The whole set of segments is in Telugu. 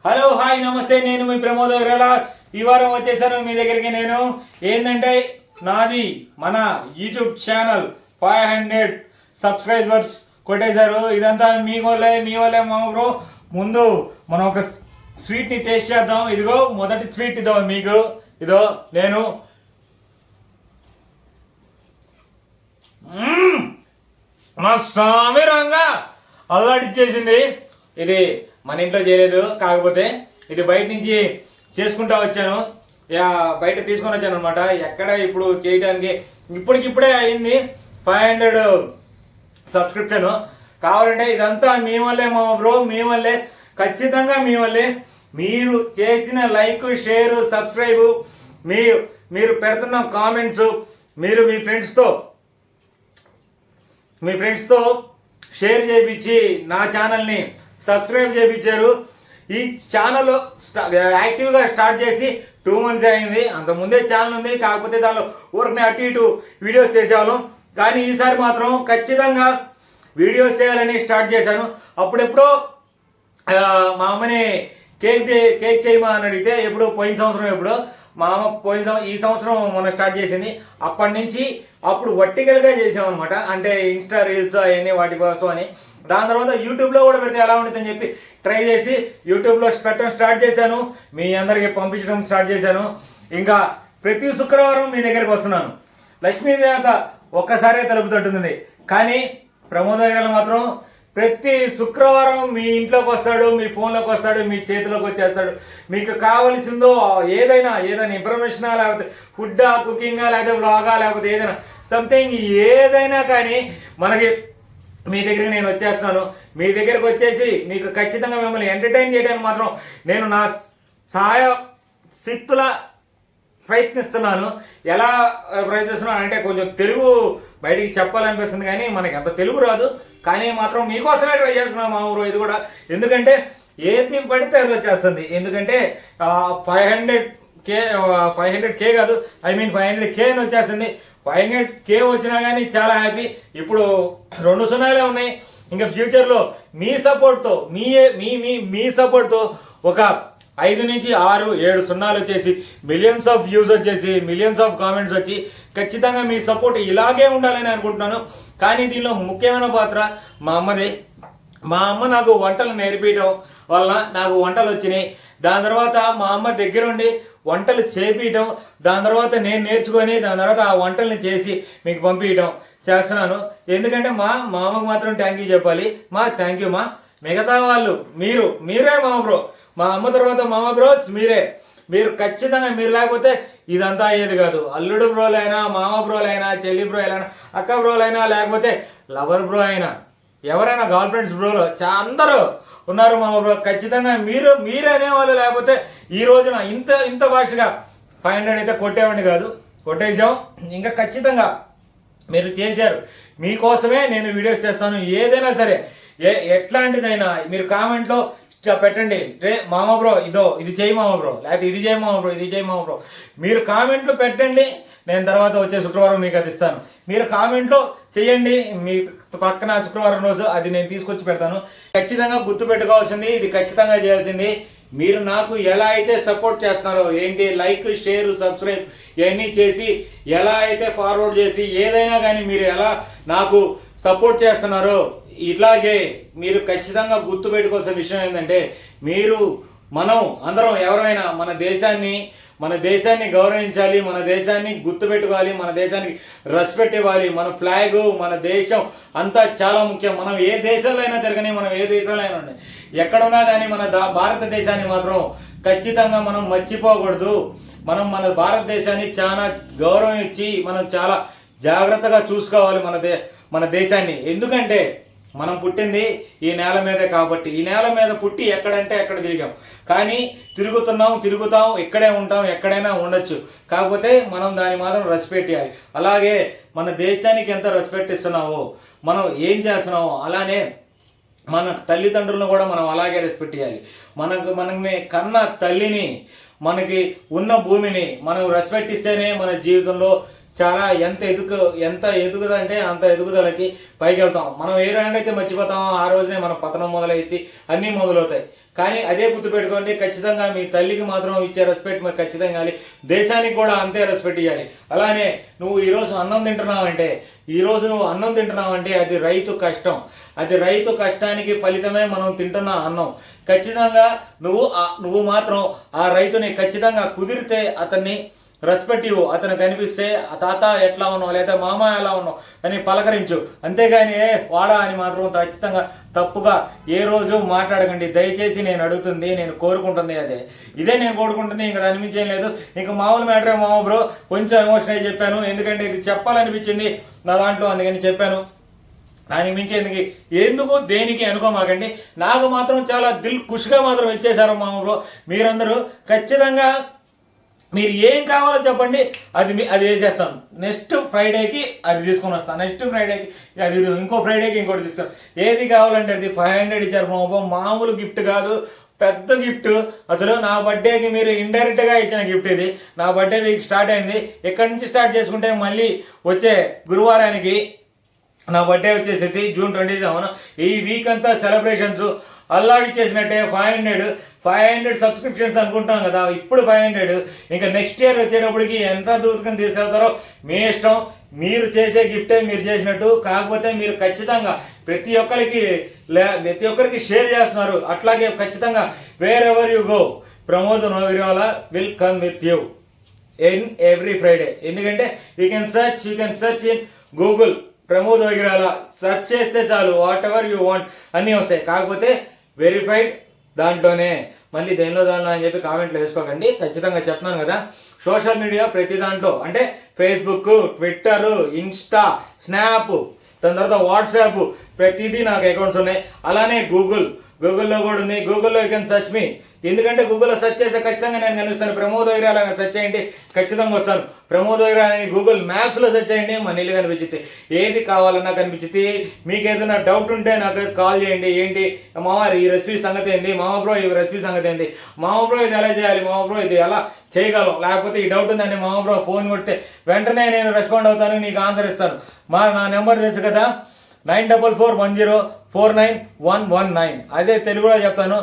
హలో హాయ్ నమస్తే, నేను మీ ప్రమోద్ అగర్వాల్. ఈ వారం వచ్చేసాను మీ దగ్గరికి. నేను ఏంటంటే నాది మన యూట్యూబ్ ఛానల్ 500 సబ్స్క్రైబర్స్ కొట్టేశారు. ఇదంతా మీ వల్లే మా బ్రో. ముందు మనం ఒక స్వీట్ని టేస్ట్ చేద్దాం. ఇదిగో మొదటి స్వీట్ ఇదో మీకు. ఇదో నేను మా స్వామి రంగా అల్లాడిచ్చేసింది. ఇది మన ఇంట్లో చేయలేదు, కాకపోతే ఇది బయట నుంచి చేసుకుంటా వచ్చాను. బయట తీసుకొని వచ్చాను అనమాట. ఎక్కడ ఇప్పుడు చేయడానికి ఇప్పటికిప్పుడే అయింది 500 సబ్స్క్రిప్షన్. కావాలంటే ఇదంతా మీ వల్లే మా బ్రో, మీ వల్లే, ఖచ్చితంగా మీ వల్లే. మీరు చేసిన లైక్, షేర్, సబ్స్క్రైబ్, మీరు పెడుతున్న కామెంట్స్, మీరు మీ ఫ్రెండ్స్తో షేర్ చేయించి నా ఛానల్ని సబ్స్క్రైబ్ చేయించారు. ఈ ఛానల్ యాక్టివ్గా స్టార్ట్ చేసి 2 months అయింది. అంతకుముందే ఛానల్ ఉంది, కాకపోతే దానిలో ఊరికనే అటు ఇటు వీడియోస్ చేసేవాళ్ళం. కానీ ఈసారి మాత్రం ఖచ్చితంగా వీడియోస్ చేయాలని స్టార్ట్ చేశాను. అప్పుడెప్పుడో మా అమ్మని కేక్ చేయమా అని అడిగితే, ఎప్పుడు పోయిన సంవత్సరం ఎప్పుడో మా అమ్మ ఈ సంవత్సరం మనం స్టార్ట్ చేసింది. అప్పటి నుంచి అప్పుడు వర్టికల్గా చేసామన్నమాట. అంటే ఇన్స్టా రీల్స్ అవన్నీ వాటి కోసం అని. దాని తర్వాత యూట్యూబ్లో కూడా పెడితే ఎలా ఉంటుందని చెప్పి ట్రై చేసి యూట్యూబ్లో పెట్టడం స్టార్ట్ చేశాను. మీ అందరికీ పంపించడం స్టార్ట్ చేశాను. ఇంకా ప్రతి శుక్రవారం మీ దగ్గరికి వస్తున్నాను. లక్ష్మీదేవత ఒక్కసారే తలుపు తట్టుతుంది, కానీ ప్రమోద్ అగర్వాల్ మాత్రం ప్రతి శుక్రవారం మీ ఇంట్లోకి వస్తాడు, మీ ఫోన్లోకి వస్తాడు, మీ చేతిలోకి వచ్చేస్తాడు. మీకు కావలసిందో ఏదైనా ఇన్ఫర్మేషనా, లేకపోతే ఫుడ్డా, కుకింగా, లేకపోతే వ్లాగా, లేకపోతే ఏదైనా సంథింగ్ ఏదైనా కానీ మనకి మీ దగ్గరికి నేను వచ్చేస్తున్నాను. మీ దగ్గరకు వచ్చేసి మీకు ఖచ్చితంగా మిమ్మల్ని ఎంటర్టైన్ చేయడానికి మాత్రం నేను నా సహాయ శక్తుల ప్రయత్నిస్తున్నాను. ఎలా ప్రయత్నిస్తున్నాను అంటే కొంచెం తెలుగు బయటికి చెప్పాలనిపిస్తుంది, కానీ మనకి అంత తెలుగు రాదు. కానీ మాత్రం మీకోసమే ట్రై చేస్తున్నాను మా ఊరు. ఇది కూడా ఎందుకంటే ఏది పడితే అది వచ్చేస్తుంది. ఎందుకంటే 500K కాదు, 500K అని వచ్చేస్తుంది. 500K వచ్చినా కానీ చాలా హ్యాపీ. ఇప్పుడు 2 సున్నాలే ఉన్నాయి. ఇంకా ఫ్యూచర్లో మీ సపోర్ట్తో మీ సపోర్ట్తో ఒక 5 నుంచి 6, 7 సున్నాలు వచ్చేసి మిలియన్స్ ఆఫ్ వ్యూస్ వచ్చేసి మిలియన్స్ ఆఫ్ కామెంట్స్ వచ్చి ఖచ్చితంగా మీ సపోర్ట్ ఇలాగే ఉండాలని అనుకుంటున్నాను. కానీ దీనిలో ముఖ్యమైన పాత్ర మా అమ్మది. మా అమ్మ నాకు వంటలు నేర్పించడం వల్ల నాకు వంటలు వచ్చినాయి. దాని తర్వాత మా అమ్మ దగ్గరుండి వంటలు చేపించడం, దాని తర్వాత నేను నేర్చుకొని దాని తర్వాత ఆ వంటల్ని చేసి మీకు పంపించడం చేస్తున్నాను. ఎందుకంటే మా అమ్మకు మాత్రం థ్యాంక్ యూ చెప్పాలి. Thank you. మిగతా వాళ్ళు మీరే మామ బ్రో. మా అమ్మ తర్వాత మామ బ్రోస్ మీరు ఖచ్చితంగా. మీరు లేకపోతే ఇదంతా అయ్యేది కాదు. అల్లుడు బ్రోలైనా, మామ బ్రోలైనా, చెల్లి బ్రో అయినా, అక్క బ్రోలైనా, లేకపోతే లవర్ బ్రో అయినా, ఎవరైనా గర్ల్ ఫ్రెండ్స్ బ్రోలు అందరూ ఉన్నారు మామ బ్రో. ఖచ్చితంగా మీరు అనేవాళ్ళు లేకపోతే ఈ రోజున ఇంత ఫాస్ట్గా 500 అయితే కొట్టేవాడిని కాదు. కొట్టేసాం. ఇంకా ఖచ్చితంగా మీరు చేశారు. మీకోసమే నేను వీడియోస్ చేస్తాను. ఏదైనా సరే, ఎట్లాంటిదైనా మీరు కామెంట్లో పెట్టండి. రే మామ బ్రో ఇది చేయి మామ బ్రో, లేకపోతే ఇది చేయి మామ బ్రో. మీరు కామెంట్లు పెట్టండి. నేను తర్వాత వచ్చే శుక్రవారం మీకు అది ఇస్తాను. మీరు కామెంట్లో చేయండి. మీ పక్కన శుక్రవారం రోజు అది నేను తీసుకొచ్చి పెడతాను. ఖచ్చితంగా గుర్తు పెట్టుకోవాల్సింది, ఇది ఖచ్చితంగా చేయాల్సింది. మీరు నాకు ఎలా అయితే సపోర్ట్ చేస్తున్నారో, ఏంటి లైక్, షేర్, సబ్స్క్రైబ్ ఇవన్నీ చేసి ఎలా అయితే ఫార్వర్డ్ చేసి ఏదైనా కానీ మీరు ఎలా నాకు సపోర్ట్ చేస్తున్నారో, ఇట్లాగే మీరు ఖచ్చితంగా గుర్తుపెట్టుకోవాల్సిన విషయం ఏంటంటే, మనం అందరం ఎవరైనా మన దేశాన్ని గౌరవించాలి, మన దేశాన్ని గుర్తుపెట్టుకోవాలి, మన దేశానికి రెస్పెక్ట్ ఇవ్వాలి. మన ఫ్లాగ్, మన దేశం అంతా చాలా ముఖ్యం. మనం ఏ దేశంలో అయినా తిరగని, మనం ఏ దేశంలో అయినా ఉండే, ఎక్కడున్నా కానీ మన భారతదేశాన్ని మాత్రం ఖచ్చితంగా మనం మర్చిపోకూడదు. మనం మన భారతదేశాన్ని చాలా గౌరవం ఇచ్చి మనం చాలా జాగ్రత్తగా చూసుకోవాలి మన దేశాన్ని. ఎందుకంటే మనం పుట్టింది ఈ నేల మీదే కాబట్టి. ఈ నేల మీద పుట్టి ఎక్కడంటే ఎక్కడ తిరిగాం, కానీ తిరుగుతాం, ఇక్కడే ఉంటాం, ఎక్కడైనా ఉండొచ్చు. కాకపోతే మనం దాన్ని మాత్రం రెస్పెక్ట్ ఇవ్వాలి. అలాగే మన దేశానికి ఎంత రెస్పెక్ట్ ఇస్తున్నావో, మనం ఏం చేస్తున్నావో అలానే మన తల్లిదండ్రులను కూడా మనం అలాగే రెస్పెక్ట్ ఇవ్వాలి. మనల్ని కన్న తల్లిని, మనకి ఉన్న భూమిని మనం రెస్పెక్ట్ ఇస్తేనే మన జీవితంలో చాలా ఎంత ఎదుగుదల అంటే అంత ఎదుగుదలకి పైకి వెళ్తాం. మనం ఏ రాండ్ అయితే మర్చిపోతామో ఆ రోజునే మన పతనం మొదలైతే అన్నీ మొదలవుతాయి. కానీ అదే గుర్తుపెట్టుకోండి, ఖచ్చితంగా మీ తల్లికి మాత్రం ఇచ్చే రెస్పెక్ట్ మరి ఖచ్చితంగా ఇవ్వాలి, దేశానికి కూడా అంతే రెస్పెక్ట్ ఇవ్వాలి. అలానే నువ్వు ఈరోజు అన్నం తింటున్నావంటే అది రైతు కష్టం, అది రైతు కష్టానికి ఫలితమే మనం తింటున్న అన్నం. ఖచ్చితంగా నువ్వు మాత్రం ఆ రైతుని ఖచ్చితంగా కుదిరితే అతన్ని రెస్పెక్ట్ ఇవ్వు, అతను కనిపిస్తే తాత ఎట్లా ఉన్నావు లేదా మామ ఎలా ఉన్నావు అని పలకరించు. అంతేగాని వాడా అని మాత్రం ఖచ్చితంగా తప్పుగా ఏ రోజు మాట్లాడకండి దయచేసి. నేను కోరుకుంటుంది ఇదే నేను కోరుకుంటుంది, ఇంకా దాని మించి ఏం లేదు. ఇంకా మామూలు మ్యాటరే మామ బ్రో, కొంచెం ఎమోషన్ అయి చెప్పాను, ఎందుకంటే ఇది చెప్పాలనిపించింది నా దాంట్లో, అందుకని చెప్పాను. దానికి మించి ఎందుకు దేనికి అనుకోమాకండి. నాకు మాత్రం చాలా దిల్ ఖుషిగా మాత్రం ఇచ్చేశారు మామ బ్రో మీరందరూ. ఖచ్చితంగా మీరు ఏం కావాలో చెప్పండి, అది వేసేస్తాను. నెక్స్ట్ ఫ్రైడేకి అది తీసుకొని వస్తాను, నెక్స్ట్ ఫ్రైడేకి అది, ఇంకో ఫ్రైడేకి ఇంకోటి తీసుకొని. ఏది కావాలంటే అది 500 ఇచ్చారు మామూలు గిఫ్ట్ కాదు, పెద్ద గిఫ్ట్. అసలు నా బర్త్డేకి మీరు ఇండైరెక్ట్గా ఇచ్చిన గిఫ్ట్ ఇది. నా బర్త్డే వీక్ స్టార్ట్ అయింది, ఎక్కడి నుంచి స్టార్ట్ చేసుకుంటే మళ్ళీ వచ్చే గురువారానికి నా బర్త్డే వచ్చేసి జూన్ 27. ఈ వీక్ అంతా సెలబ్రేషన్స్ అల్లాడి చేసినట్టే. 500 సబ్స్క్రిప్షన్స్ అనుకుంటాం కదా, ఇప్పుడు 500. ఇంకా నెక్స్ట్ ఇయర్ వచ్చేటప్పటికి ఎంత దూరం తీసుకెళ్తారో మీ ఇష్టం. మీరు చేసే గిఫ్టే మీరు చేసినట్టు. కాకపోతే మీరు ఖచ్చితంగా ప్రతి ఒక్కరికి షేర్ చేస్తున్నారు. అట్లాగే ఖచ్చితంగా wherever you go Pramod Nogiriwala will come with you in every Friday. ఎందుకంటే you can search in Google Pramod Nogiriwala, search చేస్తే చాలు, వాట్ ఎవర్ యూ వాంట్ అన్నీ వస్తాయి. కాకపోతే వెరిఫైడ్ దాంట్లోనే, మళ్ళీ దానిలో అని చెప్పి కామెంట్లు వేసుకోకండి. ఖచ్చితంగా చెప్తున్నాను కదా, సోషల్ మీడియా ప్రతి దాంట్లో అంటే ఫేస్బుక్, ట్విట్టర్, ఇన్స్టా, స్నాప్, దాని తర్వాత వాట్సాప్, ప్రతిదీ నాకు అకౌంట్స్ ఉన్నాయి. అలానే గూగుల్లో కూడా ఉంది. గూగుల్లో యూ కెన్ సెర్చ్ మీ. ఎందుకంటే గూగుల్లో సెర్చ్ చేస్తే ఖచ్చితంగా నేను కనిపిస్తాను. ప్రమోద్ నోగిరివాలా అని సెర్చ్ చేయండి, ఖచ్చితంగా వస్తాను. ప్రమోద్ నోగిరివాలా అని గూగుల్ మ్యాప్స్లో సెర్చ్ చేయండి, మన ఇల్లు కనిపించింది. ఏది కావాలన్నా కనిపించింది. మీకు ఏదైనా డౌట్ ఉంటే నాకు కాల్ చేయండి. ఏంటి మామ ఈ రెసిపీ సంగతి ఏంటి, మామ బ్రో ఈ రెసిపీ సంగతి ఏంటి, మామ బ్రో ఇది ఎలా చేయాలి, మామ బ్రో ఇది ఎలా చేయగలం, లేకపోతే ఈ డౌట్ ఉందండి మామ బ్రో ఫోన్ కొడితే వెంటనే నేను రెస్పాండ్ అవుతాను, నీకు ఆన్సర్ ఇస్తాను. నా నెంబర్ తెలుసు కదా, 9441049119. అదే తెలుగులో చెప్తాను,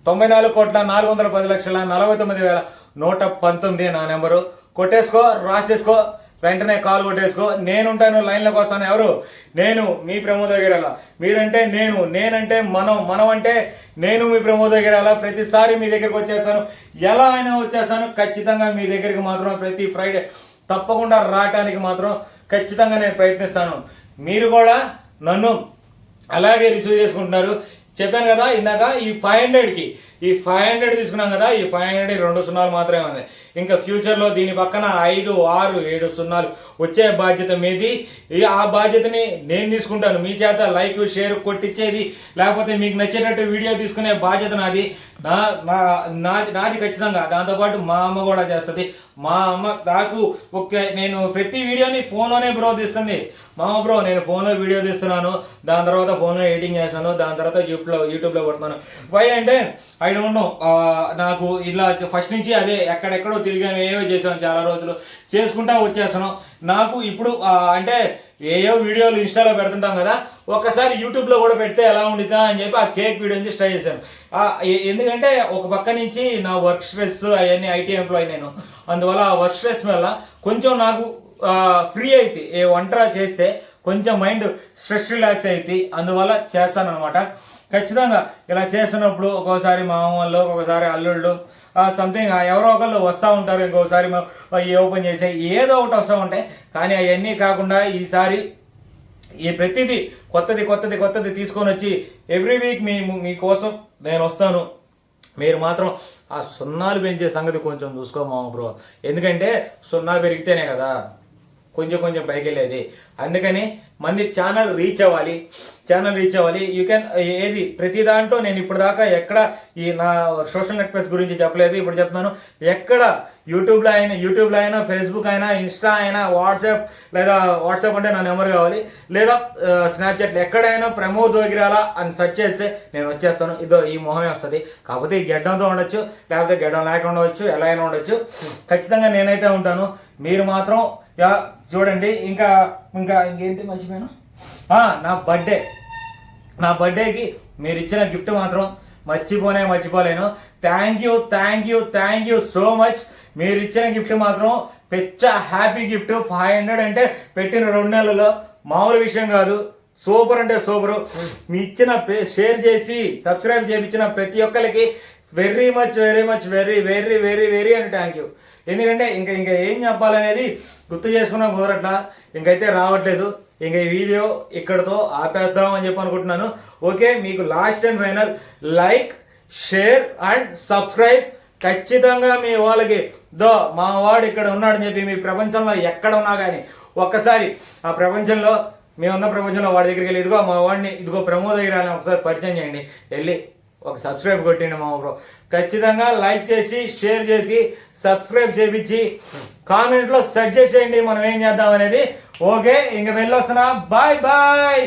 94,410,49,119 నా నెంబరు. కొట్టేసుకో, రాసేసుకో, వెంటనే కాల్ కొట్టేసుకో. నేనుంటాను, లైన్లోకి వస్తాను. ఎవరు? నేను మీ ప్రమోద్ నోగిరివాలా. మీరంటే నేనంటే మనం అంటే నేను మీ ప్రమోద్ నోగిరివాలా. ప్రతిసారి మీ దగ్గరికి వచ్చేస్తాను, ఎలా అయినా వచ్చేస్తాను. ఖచ్చితంగా మీ దగ్గరికి మాత్రం ప్రతి ఫ్రైడే తప్పకుండా రావటానికి మాత్రం ఖచ్చితంగా నేను ప్రయత్నిస్తాను. మీరు కూడా నన్ను అలాగే రిసీవ్ చేసుకుంటున్నారు. చెప్పాను కదా ఇందాక, ఈ 500 తీసుకున్నాం కదా, ఈ 500 2 సున్నాలు మాత్రమే ఉంది. ఇంకా ఫ్యూచర్లో దీని పక్కన 5, 6, 7 సున్నాలు వచ్చే బాధ్యత మీది. ఆ బాధ్యతని నేను తీసుకుంటాను. మీ చేత లైక్ షేర్ కొట్టించేది, లేకపోతే మీకు నచ్చినట్టు వీడియో తీసుకునే బాధ్యత నాది ఖచ్చితంగా. దాంతోపాటు మా అమ్మ కూడా చేస్తుంది. మా అమ్మ నాకు నేను ప్రతి వీడియోని ఫోన్లోనే బ్రో తీస్తుంది. మామ బ్రో నేను ఫోన్లో వీడియో తీస్తున్నాను, దాని తర్వాత ఫోన్లో ఎడిటింగ్ చేస్తున్నాను, దాని తర్వాత యూట్యూబ్లో పడుతున్నాను. వై అంటే ఐ డోంట్ నో, నాకు ఇలా ఫస్ట్ నుంచి అదే ఎక్కడెక్కడో తిరిగాను, ఏవో చేసాను, చాలా రోజులు చేసుకుంటా వచ్చేస్తాను. నాకు ఇప్పుడు అంటే ఏవో వీడియోలు ఇన్స్టాలో పెడుతుంటాం కదా, ఒకసారి యూట్యూబ్లో కూడా పెడితే ఎలా ఉండిద్దా అని చెప్పి ఆ కేక్ వీడియో నుంచి ట్రై చేశాను. ఎందుకంటే ఒక పక్క నుంచి నా వర్క్ స్ట్రెస్ అవన్నీ ఐటీ ఎంప్లాయీ నేను, అందువల్ల ఆ వర్క్ స్ట్రెస్ వల్ల కొంచెం నాకు ఫ్రీ అయితే వంట చేస్తే కొంచెం మైండ్ స్ట్రెస్ రిలాక్స్ అయితే, అందువల్ల చేస్తాను అనమాట. ఖచ్చితంగా ఇలా చేస్తున్నప్పుడు ఒక్కోసారి మా అమ్మలు, ఒక్కొక్కసారి అల్లుళ్ళు, సంథింగ్ ఎవరో ఒకళ్ళు వస్తూ ఉంటారు. ఇంకొకసారి ఓపెన్ చేసే ఏదో ఒకటి వస్తూ ఉంటాయి. కానీ అవన్నీ కాకుండా ఈసారి ఈ ప్రతిదీ కొత్తది తీసుకొని వచ్చి ఎవ్రీ వీక్ మీకోసం నేను వస్తాను. మీరు మాత్రం ఆ సున్నాలు పెంచే సంగతి కొంచెం చూసుకో మామ బ్రో. ఎందుకంటే సున్నా పెరిగితేనే కదా కొంచెం పైకి వెళ్ళేది. అందుకని మంది ఛానల్ రీచ్ అవ్వాలి. యూ కెన్ ఏది ప్రతి దాంట్లో నేను ఇప్పుడు దాకా ఎక్కడ ఈ నా సోషల్ నెట్వర్క్స్ గురించి చెప్పలేదు, ఇప్పుడు చెప్తున్నాను. ఎక్కడ యూట్యూబ్లో అయినా ఫేస్బుక్ అయినా, ఇన్స్టా అయినా, వాట్సాప్ అంటే నా నెంబర్ కావాలి, లేదా స్నాప్చాట్, ఎక్కడైనా ప్రమోద్ నోగిరివాలా అని సెర్చ్ చేస్తే నేను వచ్చేస్తాను. ఇదో ఈ మొహమే వస్తుంది. కాకపోతే ఈ గెడ్డంతో ఉండొచ్చు, లేకపోతే గెడ్డం లేకుండా ఉండవచ్చు, ఎలా అయినా ఉండొచ్చు. ఖచ్చితంగా నేనైతే ఉంటాను. మీరు మాత్రం చూడండి. ఇంకా ఇంకా ఇంకేంటి మర్చిపోయాను, నా బర్త్డేకి మీరు ఇచ్చిన గిఫ్ట్ మాత్రం మర్చిపోలేను. Thank you so much. మీరు ఇచ్చిన గిఫ్ట్ మాత్రం పెద్ద హ్యాపీ గిఫ్ట్. 500 అంటే పెట్టిన 2 నెలల్లో మామూలు విషయం కాదు. సూపర్ అంటే సూపరు. మీ ఇచ్చిన షేర్ చేసి సబ్స్క్రైబ్ చేయించిన ప్రతి ఒక్కరికి వెరీ మచ్ అని థ్యాంక్ యూ. ఎందుకంటే ఇంకా ఏం చెప్పాలనేది గుర్తు చేసుకున్నా కుదరట్లా, ఇంకైతే రావట్లేదు. ఇంకా ఈ వీడియో ఇక్కడతో ఆపేద్దాం అని చెప్పి అనుకుంటున్నాను. ఓకే, మీకు last and final like, share and subscribe ఖచ్చితంగా మీ వాళ్ళకి మా వాడు ఇక్కడ ఉన్నాడని చెప్పి మీ ప్రపంచంలో ఎక్కడ ఉన్నా కానీ ఒక్కసారి ఆ ప్రపంచంలో మేమున్న ప్రపంచంలో వాడి దగ్గరికి వెళ్ళి ఇదిగో మా వాడిని ఇదిగో ప్రమోద్ దగ్గర అని ఒకసారి పరిచయం చేయండి. వెళ్ళి ఒక సబ్స్క్రైబ్ కొట్టండి మా బ్రో. ఖచ్చితంగా లైక్ చేసి షేర్ చేసి సబ్స్క్రైబ్ చేయించి కామెంట్లో సజెస్ట్ చేయండి మనం ఏం చేద్దాం అనేది. ఓకే, ఇంక వెళ్ళొస్తున్నా. బాయ్.